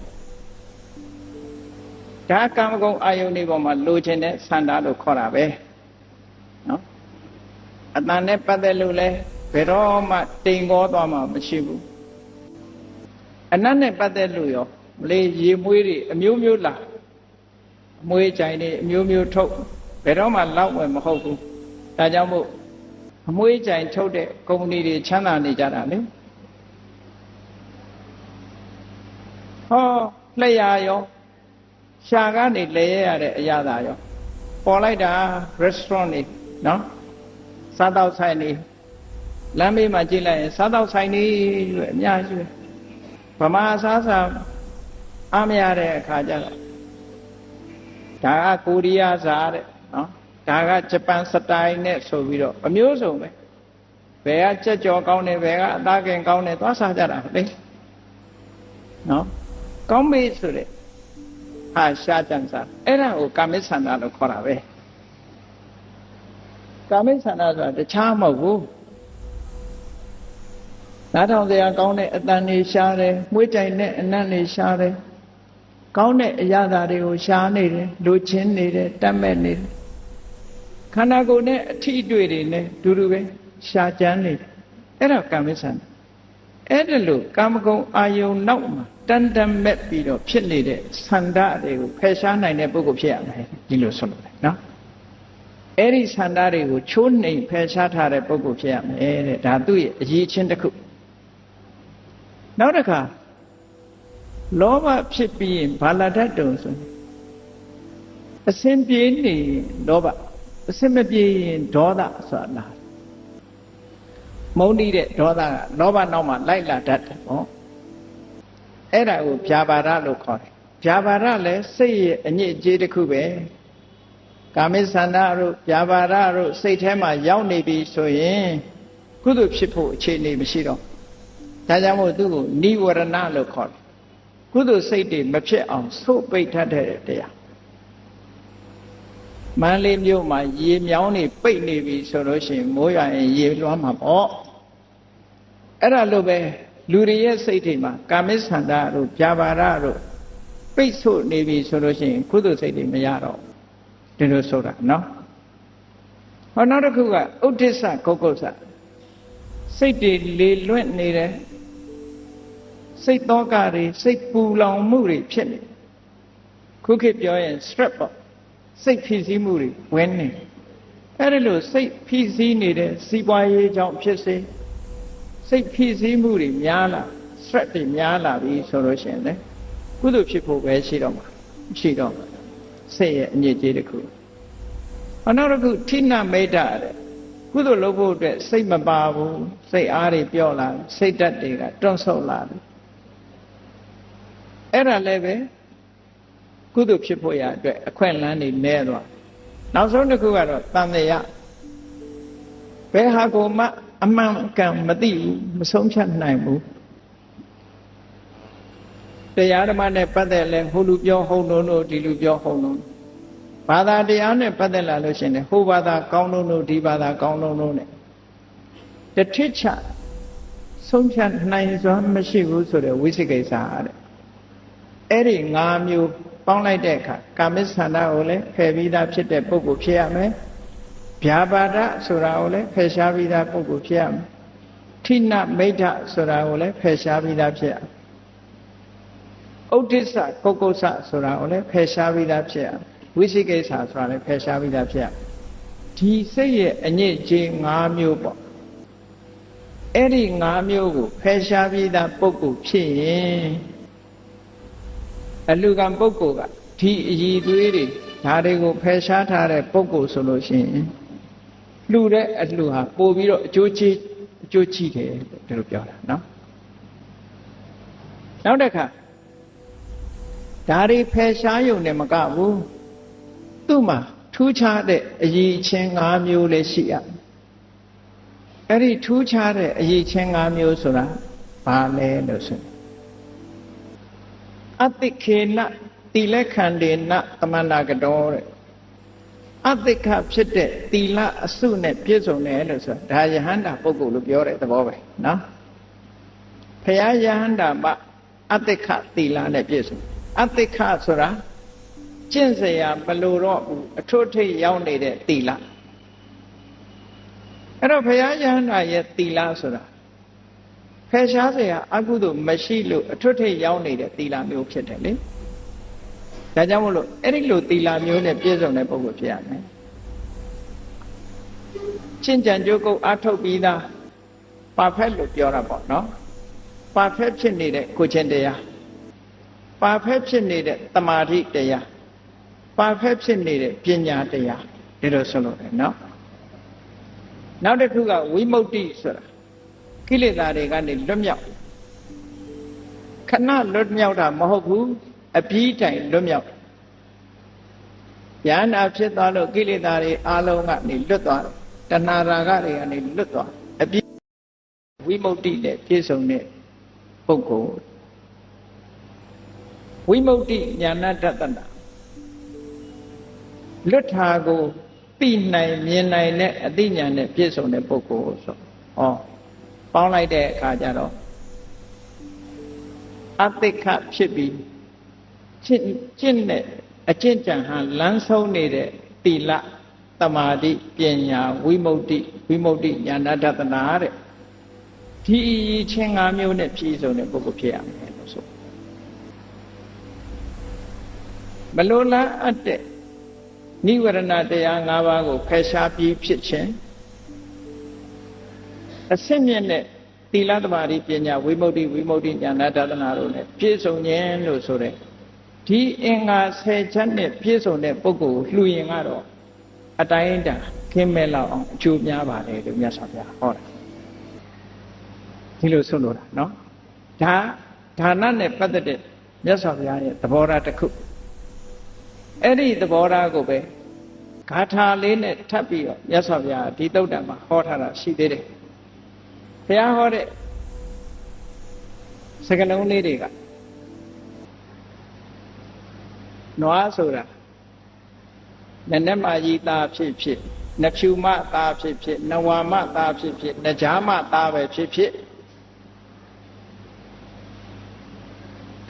ဒါကာမဂုဏ်အာယုန်တွေပေါ်မှာလိုချင်တဲ့ဆန္ဒလို့ခေါ်တာပဲနော်အတန်နဲ့ပတ်သက်လို့လဲဘယ်တော့မှတိမ်ကောသွားမှာမရှိဘူးအနတ်နဲ့ပတ်သက်လို့ရောမလေးရေမွေးတွေအမျိုးမျိုးလာအမွေးကြိုင်တွေအမျိုးမျိုးထုတ်ဘယ်တော့မှလောက်ဝယ်မဟုတ်ဘူးဒါကြောင့်မို့အမွေးကြိုင်ထုတ်တဲ့ကုမ္ပဏီတွေချမ်းသာနေကြတာလေဟောလျှာရောရှာကနေလဲရတဲ့အရာသာရောပေါ်လိုက်တာ restaurant တွေနော်စားတောက်ဆိုင်တွေလမ်းမေးမှာကြည့်လိုက်ရင်စားတောက်ဆိုင်တွေအများကြီးပဲဗမာစားအားမရတဲ့အခါကျတော့ဒါကကိုရီးယားစားတဲ့နော်ဒါကဂျပန်စတိုင်နဲ့ဆိုပြီးတော့အမျိုးစုံပဲဘယ်ကကြက်ကြော်ကောင်းတယ်ဘယ်ကအသားကင်ကောင်းတယ်သွားစားကြတာလေနော်ကောင်းမေးဆိုတဲ့ဟာရှားကြံစားအဲ့ဒါကိုကာမိသန္တာလို့ခေါ်တာပဲကာမိသန္တာဆိုတာတခြားမဟုတ်ဘူးနားထောင်စရာကောင်းတဲ့အတန်တွေရှားတယ်မွေးကြိုင်တဲ့အနံ့တွေရှားတယ်ကောင်းတဲ့အရာသာတွေကိုရှားနေတယ်လိုချင်နေတယ်တတ်မဲ့နေတယ်ခန္ဓာကိုယ်နဲ့အထီးအတွေ့တွေနဲ့ဒူဒူပဲရှားကြမ်းနေတယ်အဲ့ဒါကာမိသန္တာအဲ့ဒါလို့ကာမဂုဏ်အာယုန်နောက်မှာတန်တမဲ့ပြီးတော့ဖြစ်နေတဲ့ဆန္ဒတွေကိုဖယ်ရှားနိုင်တဲ့ပုဂ္ဂိုလ်ဖြစ်ရမယ်ဒီလိုဆိုလို့လေနော်အဲ့ဒီဆန္ဒတွေကိုချိုးနှိမ်ဖယ်ရှားထားတဲ့ပုဂ္ဂိုလ်ဖြစ်ရမယ်တဲ့ဒါသူ့ရဲ့အရေးချင်းတစ်ခုနောက်တစ်ခါလောဘဖြစ်ပြီးရင်ဘာလာတတ်တုံဆိုအစင်ပြေနေလောဘအစင်မပြေရင်ဒေါသဆိုတာလားမုန်းတိတဲ့ဒေါသကလောဘနောက်မှာလိုက်လာတတ်တယ်ဟောအဲ့ဒါကိုဗျာပါဒလို့ခေါ်တယ်ဗျာပါဒလည်းစိတ်ရဲ့အညစ်အကြေးတစ်ခုပဲကာမိသန္တာတို့ဗျာပါဒတို့စိတ်ထဲမှာရောက်နေပြီဆိုရင်ကုသိုလ်ဖြစ်ဖို့အခြေအနေမရှိတော့ဒါကြောင့်မို့သူ့ကိုနိဝရဏလို့ခေါ်တယ်ကုသိုလ်စိတ်တွေမဖြစ်အောင်ဆုတ်ပိတ်ထတဲ့တရားမန္တလေးမြို့မှာရေမြောင်းနေပိတ်နေပြီဆိုလို့ရှိရင်မိုးရွာရင်ရေလွှမ်းမှာပေါ့အဲ့ဒါလို့ပဲလူတွေရဲ့စိတ်တွေမှာကာမိသန္တာတို့ဗျာပါဒတို့ပိတ်ဆို့နေပြီဆိုလို့ရှိရင်ကုသိုလ်စိတ်တွေမရတော့ဒီလိုဆိုတာနော်ဟောနောက်တစ်ခုကဥဒိစ္စဂုတ်ကုတ်္စစိတ်တွေလေလွင့်နေတယ်စိတ်သောကတွေစိတ်ပူလောင်မှုတွေဖြစ်နေခုခေတ်ပြောရင် stress ပေါ့စိတ်ဖြစ်စည်းမှုတွေဝင်နေ အဲ့ဒီလိုစိတ်ဖိစီးနေတဲ့စီးပွားရေးကြောင့်ဖြစ်စေစိတ်ဖိစီးမှုတွေများလာ stress တွေများလာပြီဆိုလို့ရှိရင်လေကုသိုလ်ဖြစ်ဖို့ပဲရှိတော့မှာရှိတော့စိတ်ရဲ့အညစ်အကြေးတစ်ခုနောက်တစ်ခုထိဏမိတ်တာတဲ့ကုသိုလ်လုပ်ဖို့အတွက်စိတ်မပါဘူးစိတ်အားတွေပြော့လာစိတ်ဓာတ်တွေကတွန့်ဆုတ်လာတယ်အဲ့ဒါလည်းပဲကုသိုလ်ဖြစ်ဖို့ရအတွက်အခွင့်အလမ်းတွေနည်းသွားနောက်ဆုံးတစ်ခုကတော့တန်တရားဘယ်ဟာကိုမှအမှန်ကန်မသိဘူးမဆုံးဖြတ်နိုင်ဘူးတရားဓမ္မနဲ့ပတ်သက်လဲဟိုလူပြောဟုတ်လို့ဒီလူပြောဟုတ်လို့ဘာသာတရားနဲ့ပတ်သက်လာလို့ရှိရင်ဟိုဘာသာကောင်းလို့ဒီဘာသာကောင်းလို့နဲ့တထစ်ချဆုံးဖြတ်နိုင်စွာမရှိဘူးဆိုတဲ့ဝိသိကိစ္စတဲ့အဲ့ဒီ၅မျိုးပေါင်းလိုက်တဲ့အခါကာမိသန္တာကိုလည်းဖယ်ပြီးသားဖြစ်တဲ့ပုဂ္ဂိုလ်ဖြစ်ရမယ်ဗျာပါဒဆိုတာကိုလည်းဖယ်ရှားပြီးသားပုဂ္ဂိုလ်ဖြစ်ရမယ်ထိဏမိတ်ထဆိုတာကိုလည်းဖယ်ရှားပြီးသားဖြစ်ရမယ်ဥဒိစ္စကုက္ကုစ္စဆိုတာကိုလည်းဖယ်ရှားပြီးသားဖြစ်ရမယ်ဝိသိကိစ္စဆိုတာလည်းဖယ်ရှားပြီးသားဖြစ်ရမယ်ဒီစိတ်ရဲ့အညစ်အကြေး၅မျိုးပေါ့အဲ့ဒီ၅မျိုးကိုဖယ်ရှားပြီးသားပုဂ္ဂိုလ်ဖြစ်ရင်အလူကံပုဂ္ဂိုလ်ကဒီအည်သွေးတွေဒါတွေကိုဖယ်ရှားထားတဲ့ပုဂ္ဂိုလ်ဆိုလို့ရှိရင်လှူတဲ့အလှူဟာပို့ပြီးတော့အကျိုးချတယ်ဒီလိုပြောတာနော်နောက်တစ်ခါဒါတွေဖယ်ရှားရုံနဲ့မကဘူးသူ့မှာထူးခြားတဲ့အည်ချင်း၅မျိုးလည်းရှိရအဲ့ဒီထူးခြားတဲ့အည်ချင်း၅မျိုးဆိုတာဘာလဲလို့ဆိုအတိခေနတိလက်ခန္ဒေနသမန္နာကတော်တဲ့အတိခဖြစ်တဲ့တိလအစုနဲ့ပြည့်စုံတယ်လို့ဆိုတာဒါယဟန္တာပုဂ္ဂိုလ်လို့ပြောတဲ့သဘောပဲနော်ဘုရားယဟန္တာမှာအတိခတိလနဲ့ပြည့်စုံအတိခဆိုတာကျင့်စရာမလိုတော့ဘူးအထွတ်ထိပ်ရောက်နေတဲ့တိလအဲ့တော့ဘုရားယဟန္တာရဲ့တိလဆိုတာဖယ်ရှားစရာအကုသိုလ်မရှိလို့အထွတ်ထိပ်ရောက်နေတဲ့သီလမျိုးဖြစ်တယ်လေဒါကြောင့်မို့လို့အဲ့ဒီလိုသီလမျိုးနဲ့ပြည့်စုံတဲ့ပုဂ္ဂိုလ်ဖြစ်ရမယ်ရှင်းကြံကြိုးကုပ်အထုတ်ပြီးသားပါဖက်လို့ပြောတာပေါ့နော်ပါဖက်ဖြစ်နေတဲ့ကိုချင်းတရားပါဖက်ဖြစ်နေတဲ့တမာတိတရားပါဖက်ဖြစ်နေတဲ့ပညာတရားဒီလိုဆိုလို့တယ်နော်နောက်တစ်ခုကဝိမု ക്തി ဆိုတာကိလေသာတွေကနေလွတ်မြောက်ခဏလွတ်မြောက်တာမဟုတ်ဘူးအပြီးတိုင်လွတ်မြောက်ယန္တာဖြစ်သွားလို့ကိလေသာတွေအလုံးကနေလွတ်သွားတယ်တဏှာရာဂတွေကနေလွတ်သွားအပြီးဝိမု ക്തി နဲ့ပြည့်စုံတဲ့ပုဂ္ဂိုလ်ဝိမု ക്തി ဉာဏတတနာလွတ်တာကိုသိနိုင်မြင်နိုင်တဲ့အသိဉာဏ်နဲ့ပြည့်စုံတဲ့ပုဂ္ဂိုလ်ဆိုပေါင်းလိုက်တဲ့အခါကျတော့အတိခဖြစ်ပြီးကျင့်တဲ့အကျင့်ကြံဟာလမ်းဆုံးနေတဲ့သီလသမာဓိပညာဝိမု ക്തി ဉာဏတတနာတဲ့ဒီချင်း၅မျိုးနဲ့ပြည့်စုံတဲ့ပုဂ္ဂိုလ်ဖြစ်ရမယ်လို့ဆိုမလိုလားအပ်တဲ့နိဝရဏတရား၅ပါးကိုဖယ်ရှားပြီးဖြစ်ခြင်းအစစ်မြင့်တဲ့သီလသမာဓိပညာဝိမု ക്തി ဉာဏတတနာတို့နဲ့ပြည့်စုံခြင်းလို့ဆိုတဲ့ဒီအင်္ဂါ10ချက်နဲ့ပြည့်စုံတဲ့ပုဂ္ဂိုလ်လှူရင်ကတော့အတိုင်းအတာခင်းမဲ့လောက်အောင်အကျိုးများပါတယ်လို့မြတ်စွာဘုရားဟောတာဒီလိုဆိုလိုတာနော်ဒါနနဲ့ပတ်သက်တဲ့မြတ်စွာဘုရားရဲ့သဘောထားတစ်ခုအဲ့ဒီသဘောထားကိုပဲဂါထာလေးနဲ့ထပ်ပြီးတော့မြတ်စွာဘုရားဒီသုတ်တံမှာဟောထားတာရှိသေးတယ်ဘုရားဟောတဲ့စကားလုံးလေးတွေကနွားဆိုတာနနမကြီးသားဖြစ်နဖြူမသားဖြစ်နဝါမသားဖြစ်နကြားမသားပဲဖြစ်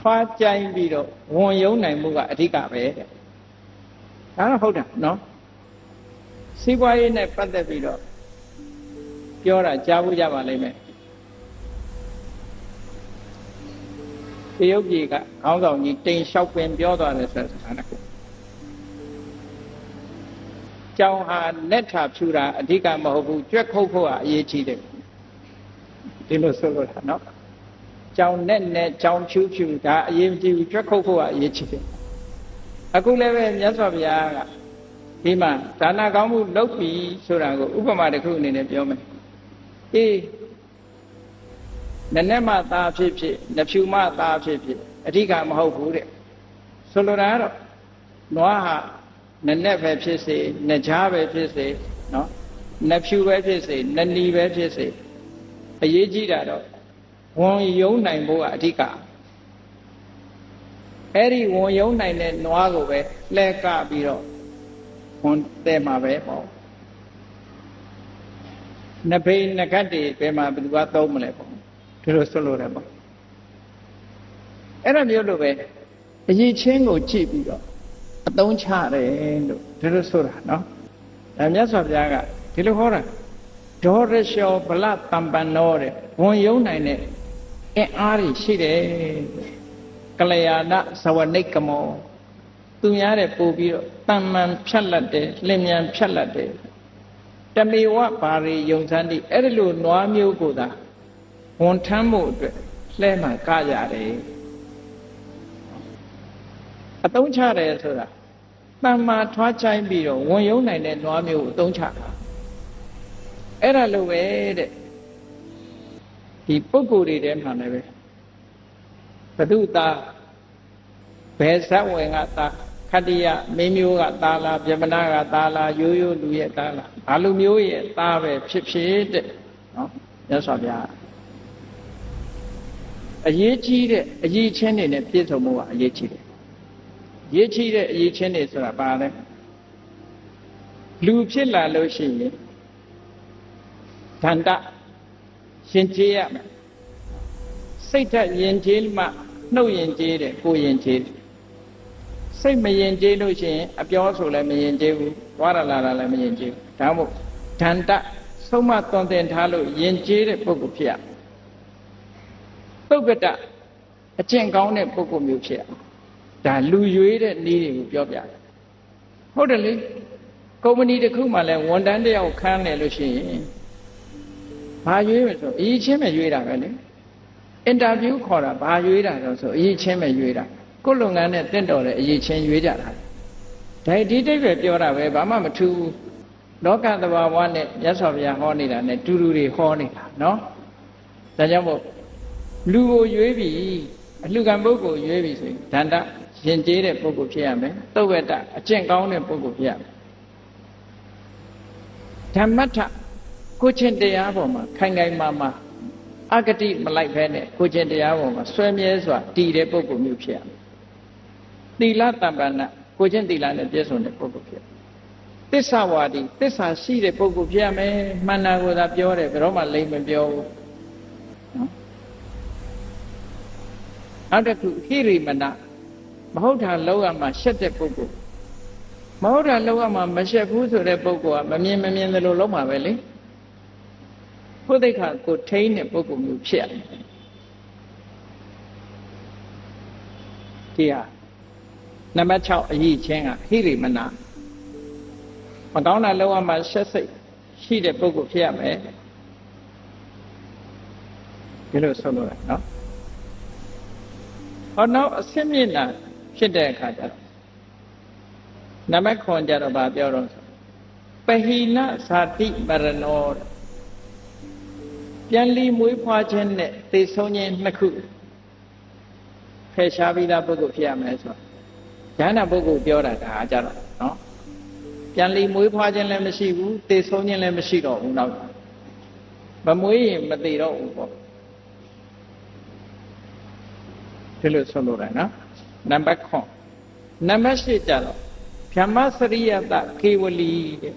ဖွာကြိုင်ပြီးတော့ဝန်ယုံနိုင်မှုကအဓိကပဲတဲ့ဒါတော့ဟုတ်တယ်နော်စီးပွားရေးနဲ့ပတ်သက်ပြီးတော့ပြောတာကြားဖို့ကြပါလိမ့်မယ်တရုတ်ပြည်ကခေါင်းဆောင်ကြီးတိမ်လျှောက်ပင်ပြောသွားတယ်ဆိုတဲ့စကားတစ်ခု ကြောင်ဟာလက်ထာဖြူတာအဓိကမဟုတ်ဘူးကြွက်ခုတ်ဖို့ကအရေးကြီးတယ်ဒီလိုဆိုလို့နော်ကြောင်နဲ့ကြောင်ဖြူဒါအရေးမကြီးဘူးကြွက်ခုတ်ဖို့ကအရေးကြီးတယ်အခုလည်းပဲမြတ်စွာဘုရားကဒီမှာဒါနကောင်းမှုလုပ်ပြီဆိုတာကိုဥပမာတစ်ခုအနေနဲ့ပြောမယ်အေးနည်းနည်းမှသားဖြစ်နှဖြူမှသားဖြစ်အဓိကမဟုတ်ဘူးတဲ့ဆိုလိုတာကတော့နွားဟာနည်းနည်းပဲဖြစ်စေနှကြားပဲဖြစ်စေနော်နှဖြူပဲဖြစ်စေနှနီပဲဖြစ်စေအရေးကြီးတာတော့ဝန်ယုံနိုင်ဖို့ကအဓိကအဲ့ဒီဝန်ယုံနိုင်တဲ့နွားကိုပဲလှဲကပြီးတော့ဝန်တဲ့မှာပဲပေါ့နဘိနဂတ်တွေဘယ်မှာဘယ်သူကသုံးမလဲပေါ့ဒီလိုဆိုလို့ရတယ်ပေါ့အဲ့ဒါမျိုးလိုပဲအရေးချင်းကိုကြည့်ပြီးတော့အသုံးချတယ်လို့ဒီလိုဆိုတာနော်ဒါမြတ်စွာဘုရားကဒီလိုဟောတာဒေါရလျှောဗလတံပန္နောတဲ့ဝန်ယုံနိုင်တဲ့အင်အားကြီးရှိတယ်ကလျာဏဇဝနိကမောသူများတဲ့ပို့ပြီးတော့တမ္မန်ဖြတ်လက်တယ်လင်မြန်ဖြတ်လက်တယ်တမေဝဘာရီယုံစန်းတိအဲ့ဒီလိုနွားမျိုးကိုသာဝန်ထမ်းမှုအတွက်လှဲမှကရတယ်အသုံးချတယ်ဆိုတာတမ္မာထွားချိုင်းပြီးတော့ဝန်ယုံနိုင်တဲ့နွားမျိုးကိုအသုံးချတာအဲ့ဒါလိုပဲတဲ့ဒီပုဂ္ဂိုလ်တွေထဲမှာလည်းပဲဘု து သားဘယ်ဇတ်ဝင်ကသားခတ္တိယမင်းမျိုးကသားလားဗြဟ္မဏကသားလားရိုးရိုးလူရဲ့သားလားဘာလူမျိုးရဲ့သားပဲဖြစ်တဲ့နော်မြတ်စွာဘုရားအရေးကြီးတဲ့အရေးချင်းတွေနဲ့ပြည့်စုံမှုကအရေးကြီးတယ်ရေးကြီးတဲ့အရေးချင်းတွေဆိုတာဘာလဲလူဖြစ်လာလို့ရှိရင်ဒန္တရှင်ကျေးရမယ်စိတ်ဓာတ်ယဉ်ကျေးမှနှုတ်ယဉ်ကျေးတယ်ကိုယ်ယဉ်ကျေးတယ်စိတ်မယဉ်ကျေးလို့ရှိရင်အပြောဆိုလည်းမယဉ်ကျေးဘူးသွားရလာလည်းမယဉ်ကျေးဘူးဒါမို့ဒန္တဆုံးမသွန်သင်ထားလို့ယဉ်ကျေးတဲ့ပုဂ္ဂိုလ်ဖြစ်ရသုက္ကတအကျင့်ကောင်းတဲ့ပုဂ္ဂိုလ်မျိုးဖြစ်ရဒါလူရွေးတဲ့နည်းတွေကိုပြောပြတယ်ဟုတ်တယ်လေကုမ္ပဏီတစ်ခုမှလည်းဝန်ထမ်းတယောက်ခန်းတယ်လို့ရှိရင်ဘာရွေးမဆိုအရေးချင်းပဲရွေးတာပဲလေအင်တာဗျူးခေါ်တာဘာရွေးတာတော့ဆိုအရေးချင်းပဲရွေးတာကိုယ်လုပ်ငန်းနဲ့တင့်တော်တဲ့အရေးချင်းရွေးကြတာဒါဒီတိတ်ပဲပြောတာပဲဘာမှမထူးဘူးလောကသဘာဝနဲ့မြတ်စွာဘုရားဟောနေတာနဲ့တူတူတွေဟောနေတာနော်ဒါကြောင့်မို့လူကိုရွေးပြီးအလှကံပုဂ္ဂိုလ်ရွေးပြီးဆိုရင်ဒန္တရင်ကျေးတဲ့ပုဂ္ဂိုလ်ဖြစ်ရမယ်သုဝတ္တအကျင့်ကောင်းတဲ့ပုဂ္ဂိုလ်ဖြစ်ရမယ်ဓမ္မထကိုချင်းတရားပေါ်မှာခိုင်ခိုင်မာမာအဂတိမလိုက်ဘဲနဲ့ကိုချင်းတရားပေါ်မှာဆွဲမြဲစွာတည်တဲ့ပုဂ္ဂိုလ်မျိုးဖြစ်ရမယ်သီလတမ္ပန္နကိုချင်းသီလနဲ့ပြည့်စုံတဲ့ပုဂ္ဂိုလ်ဖြစ်သစ္စာဝါဒီသစ္စာရှိတဲ့ပုဂ္ဂိုလ်ဖြစ်ရမယ်မှန်တာကိုသာပြောတယ်ဘယ်တော့မှလိမ့်မပြောဘူးနော်နောက်တစ်ခုဟိရိမနမဟုတ်တာလောက်ရမှာရှက်တဲ့ပုဂ္ဂိုလ်မဟုတ်တာလောက်ရမှာမရှက်ဘူးဆိုတဲ့ပုဂ္ဂိုလ်ကမမြင်သလိုလုံးမှာပဲလေဘုဒ္ဓခါကိုထိန်းတဲ့ပုဂ္ဂိုလ်မျိုးဖြစ်ရတယ်ဒီဟာနံပါတ်6အရေးချင်းကဟိရိမနမကောင်းတာလောက်ရမှာရှက်စိတ်ရှိတဲ့ပုဂ္ဂိုလ်ဖြစ်ရမယ်ဒီလိုဆိုလို့ရနော်ဟောနောက်အစင်းမြင့်တာဖြစ်တဲ့အခါကျတော့နမခွန်ကြတော့ဗာပြောတော့ပဟိနဇာတိပရဏောပြန်လီမွေးဖွားခြင်းနဲ့သိဆုံးခြင်းနှစ်ခုဖယ်ရှားပြီးသားပုဂ္ဂိုလ်ဖြစ်ရမယ်ဆိုဉာဏပုဂ္ဂိုလ်ပြောတာဒါကြတော့နော်ပြန်လီမွေးဖွားခြင်းလည်းမရှိဘူးသိဆုံးခြင်းလည်းမရှိတော့ဘူးနောက်မမွေးရင်မသိတော့ဘူးပေါ့ဒီလိုဆိုလိုတာနော်နံပါတ်9နံပါတ်10ကျတော့ဗြဟ္မစရိယတခေဝလီတဲ့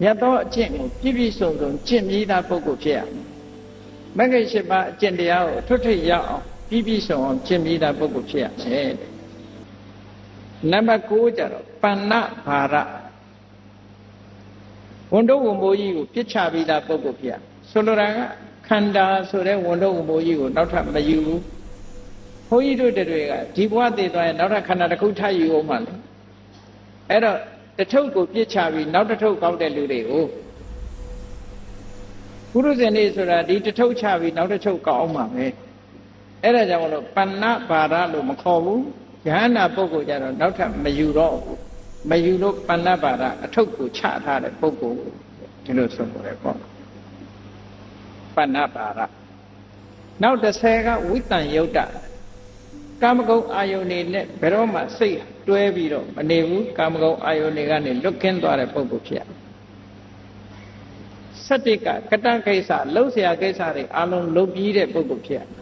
မြတ်သောအကျင့်ကိုပြည့်ပြည့်စုံစုံကျင့်ပြီးသားပုဂ္ဂိုလ်ဖြစ်ရမယ်မဂ္ဂင်7ပါးအကျင့်တရားကိုထွတ်ထွတ်ရအောင်ပြည့်ပြည့်စုံအောင်ကျင့်ပြီးသားပုဂ္ဂိုလ်ဖြစ်ရမယ်တဲ့နံပါတ်9ကျတော့ပဏ္ဏဘာရဝန်တို့ဝန်မိုးကြီးကိုပြစ်ချပြီးသားပုဂ္ဂိုလ်ဖြစ်ရဆိုလိုတာကခန္ဓာဆိုတဲ့ဝန်တို့ဝန်မိုးကြီးကိုနောက်ထပ်မယူဘူးဘုန်းကြီးတို့တွေကဒီဘဝတည်သွားရင်နောက်ထပ်ခန္ဓာတစ်ခုထပ်ယူအောင်ပါလေအဲ့တော့ တစ်ထုပ်ကိုပြစ်ချပြီးနောက်တစ်ထုပ်ကောက်တဲ့လူတွေကိုပုရုဇဉ်တွေဆိုတာဒီတစ်ထုပ်ချပြီးနောက်တစ်ထုပ်ကောက်အောင်ပါပဲအဲ့ဒါကြောင့်မလို့ပဏ္ဏဘာရလို့မခေါ်ဘူးယဟန္တာပုဂ္ဂိုလ်ကြတော့နောက်ထပ်မယူတော့ဘူးမယူလို့ပဏ္ဏဘာရအထုပ်ကိုချထားတဲ့ပုဂ္ဂိုလ်ဒီလိုဆိုရတယ်ပေါ့ပဏ္ဏဘာရနောက်30ကဝိတ္တံယုတ်တကာမဂုဏ်အာယုန်တွေနဲ့ဘယ်တော့မှစိတ်တွဲပြီးတော့မနေဘူးကာမဂုဏ်အာယုန်တွေကနေလွတ်ကင်းသွားတဲ့ပုဂ္ဂိုလ်ဖြစ်7ကကတ္တကိစ္စလှုပ်เสียကိစ္စတွေအလုံးလုပ်ပြီးတဲ့ပုဂ္ဂိုလ်ဖြစ်အဲ့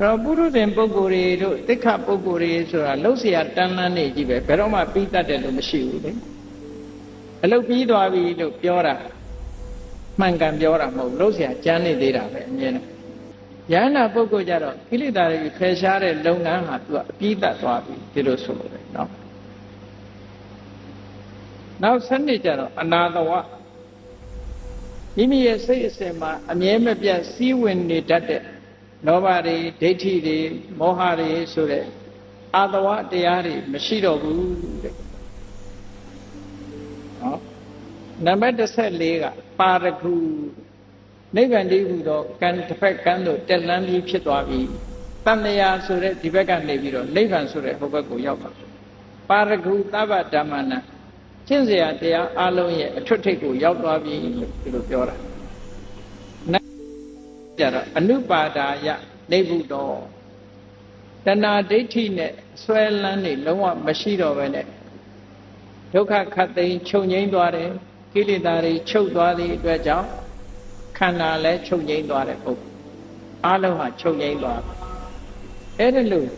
တော့ပုရုဇဉ်ပုဂ္ဂိုလ်တွေတို့တိခပုဂ္ဂိုလ်တွေဆိုတာလှုပ်เสียတန်းလန်းနေကြီးပဲဘယ်တော့မှပြီးတတ်တယ်လို့မရှိဘူးလေအလုပ်ပြီးသွားပြီလို့ပြောတာမှန်ကန်ပြောတာမဟုတ်လှုပ်เสียကြမ်းနေသေးတာပဲအမြင်နဲ့ယန္နာပုဂ္ဂိုလ်ကြတော့ကိလေသာတွေဖယ်ရှားတဲ့လုပ်ငန်းဟာသူကအပြီးသတ်သွားပြီဒီလိုဆိုလို့ပဲเนาะနောက်7ကြတော့အနာတဝမိမိရဲ့စိတ်အစဉ်မှာအမြဲမပြတ်စည်းဝင်နေတတ်တဲ့လောဘတွေဒိဋ္ဌိတွေမောဟတွေဆိုတဲ့အာတဝတရားတွေမရှိတော့ဘူးတဲ့เนาะနံပါတ်14ကပါရဂုနိဗ္ဗာန်တည်းဟူသောကံတစ်ဖက်ကံတို့တက်လန်းပြီးဖြစ်သွားပြီတဏှာဆိုတဲ့ဒီဘက်ကနေပြီးတော့နိဗ္ဗာန်ဆိုတဲ့ဟိုဘက်ကိုရောက်သွားပါရဂုသဗ္ဗဓမ္မနာကျင့်စရာတရားအလုံးရဲ့အထွတ်ထိပ်ကိုရောက်သွားပြီလို့ဒီလိုပြောတာကြတော့အနုပါဒာယနိဗ္ဗုတောတဏှာဒိဋ္ဌိနဲ့ဆွဲလန်းနေလုံးဝမရှိတော့ပဲနဲ့ဒုက္ခခတ်သိမ်းချုပ်ငြိမ်းသွားတယ်ကိလေသာတွေချုပ်သွားသည့်အတွက်ကြောင့်ခန္ဓာလည်းချုပ်ငြိမ်းသွားတဲ့ပုဂ္ဂိုလ်အလုံးဟာချုပ်ငြိမ်းသွားအဲ့ဒါလို့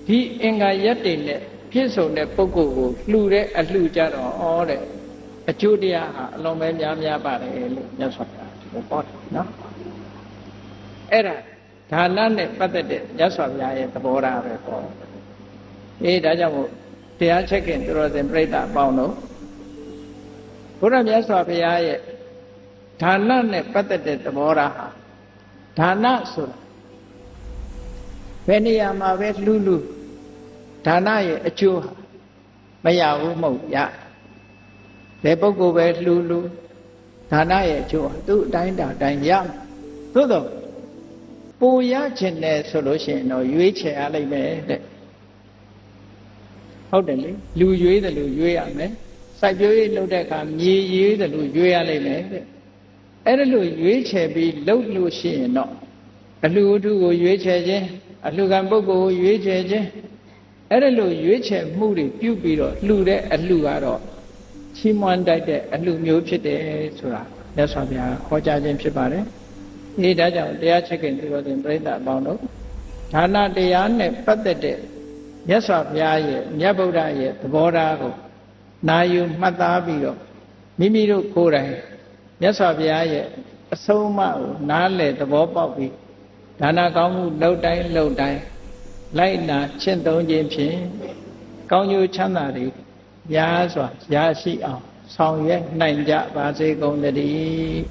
ဒီအင်္ဂါရက်တွေနဲ့ပြည့်စုံတဲ့ပုဂ္ဂိုလ်ကိုလှူတဲ့အလှူကြတော့ဩတဲ့အကျိုးတရားဟာအလုံးပဲများပါတယ်လို့မြတ်စွာဘုရားဒီလိုဟောတယ်နော်အဲ့ဒါဒါနနဲ့ပတ်သက်တဲ့မြတ်စွာဘုရားရဲ့သဘောထားပဲပေါ့ဒါကြောင့်မို့တရားချက်ခင်သူတော်စင်ပြိဿအပေါင်းတို့ဘုရားမြတ်စွာဘုရားရဲ့ဒါနနဲ့ပတ်သက်တဲ့သဘောထားဟာဒါနဆိုတာဘယ်နေရာမှာပဲလှူဒါနရဲ့အကျိုးဟာမရဘူးမဟုတ်ရဘယ်ပုဂ္ဂိုလ်ပဲလှူဒါနရဲ့အကျိုးဟာသူ့အတိုင်းတိုင်းရသို့တော့ပူရခြင်းနဲ့ဆိုလို့ရှိရင်တော့ရွေးချယ်ရလိမ့်မယ်တဲ့ဟုတ်တယ်လေလူရွေးတယ်လို့ရွေးရမယ်စိုက်ပျိုးရေးလုပ်တဲ့အခါမြေရွေးတယ်လို့ရွေးရလိမ့်မယ်တဲ့အဲ့ဒါလို့ရွေးချယ်ပြီးလုပ်လို့ရှိရင်တော့အလှူအထုကိုရွေးချယ်ခြင်းအလှူခံပုဂ္ဂိုလ်ကိုရွေးချယ်ခြင်းအဲ့ဒါလို့ရွေးချယ်မှုတွေပြုပြီးတော့လှူတဲ့အလှူကတော့ချီးမွမ်းတတ်တဲ့အလှူမျိုးဖြစ်တယ်ဆိုတာမြတ်စွာဘုရားဟောကြားခြင်းဖြစ်ပါတယ်ဒါကြောင့်တရားချက်ခင်သူတော်စင်ပြိဿအပေါင်းတို့ဒါနတရားနဲ့ပတ်သက်တဲ့မြတ်စွာဘုရားရဲ့မြတ်ဗုဒ္ဓရဲ့သဘောထားကိုနာယူမှတ်သားပြီးတော့မိမိတို့ကိုယ်တိုင်မြတ်စွာဘုရားရဲ့အဆုံးအမကိုနားလည်သဘောပေါက်ပြီးဒါနကောင်းမှုလုပ်တိုင်းလိုက်နာကျင့်သုံးခြင်းဖြင့်ကောင်းကျိုးချမ်းသာတွေများစွာရရှိအောင်ဆောင်ရွက်နိုင်ကြပါစေကုန်သတည်း